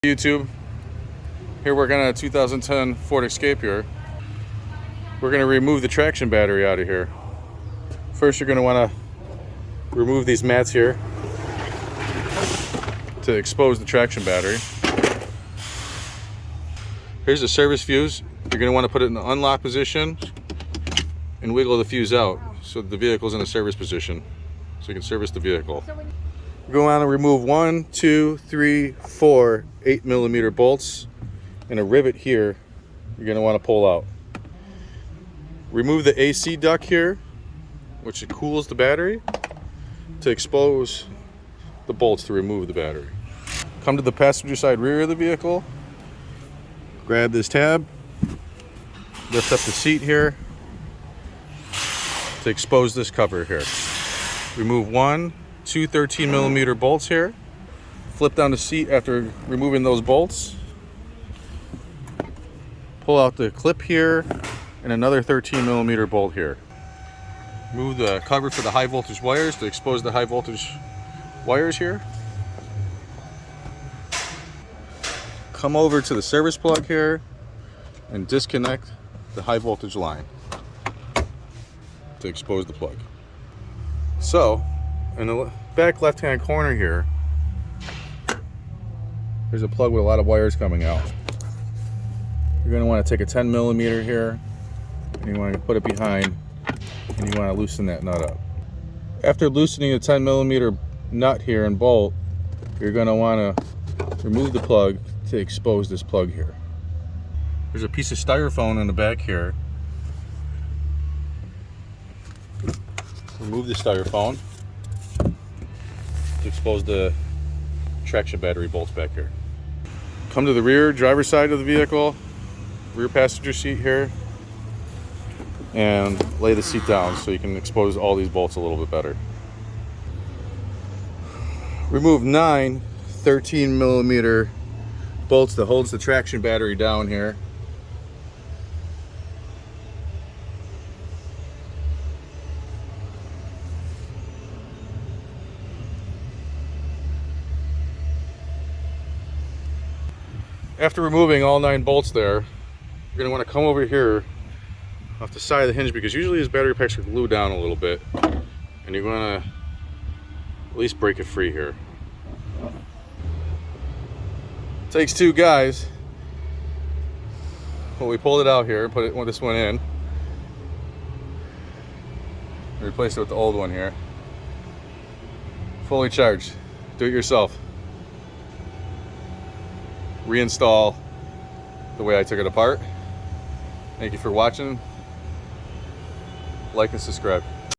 YouTube, here we're gonna 2010 Ford Escape here. We're gonna remove the traction battery out of here. First, you're gonna wanna remove these mats here to expose the traction battery. Here's the service fuse. You're gonna wanna put it in the unlock position and wiggle the fuse out so that the vehicle's in a service position so you can service the vehicle. Go on and remove 1, 2, 3, 4 8mm bolts and a rivet here you're going to want to pull out. Remove the AC duct here, which cools the battery, to expose the bolts to remove the battery. Come to the passenger side rear of the vehicle, grab this tab, lift up the seat here to expose this cover here. Remove 1, 2 13mm bolts here. Flip down the seat after removing those bolts. Pull out the clip here and another 13mm bolt here. Remove the cover for the high voltage wires to expose the high voltage wires here. Come over to the service plug here and disconnect the high voltage line to expose the plug. So, in the back left hand corner here, there's a plug with a lot of wires coming out. You're going to want to take a 10mm here and you want to put it behind and you want to loosen that nut up. After loosening the 10mm nut here and bolt, you're going to want to remove the plug to expose this plug here. There's a piece of styrofoam in the back here. Remove the styrofoam to expose the traction battery bolts back here. Come to the rear driver's side of the vehicle, rear passenger seat here, and lay the seat down so you can expose all these bolts a little bit better. Remove 9 13mm bolts that holds the traction battery down here. After removing all 9 bolts there, you're going to want to come over here off the side of the hinge, because usually these battery packs are glued down a little bit, and you're going to at least break it free here. Takes 2 guys. Well, we pulled it out here, put this one in, replace it with the old one here. Fully charged. Do it yourself. Reinstall the way I took it apart. Thank you for watching. Like and subscribe.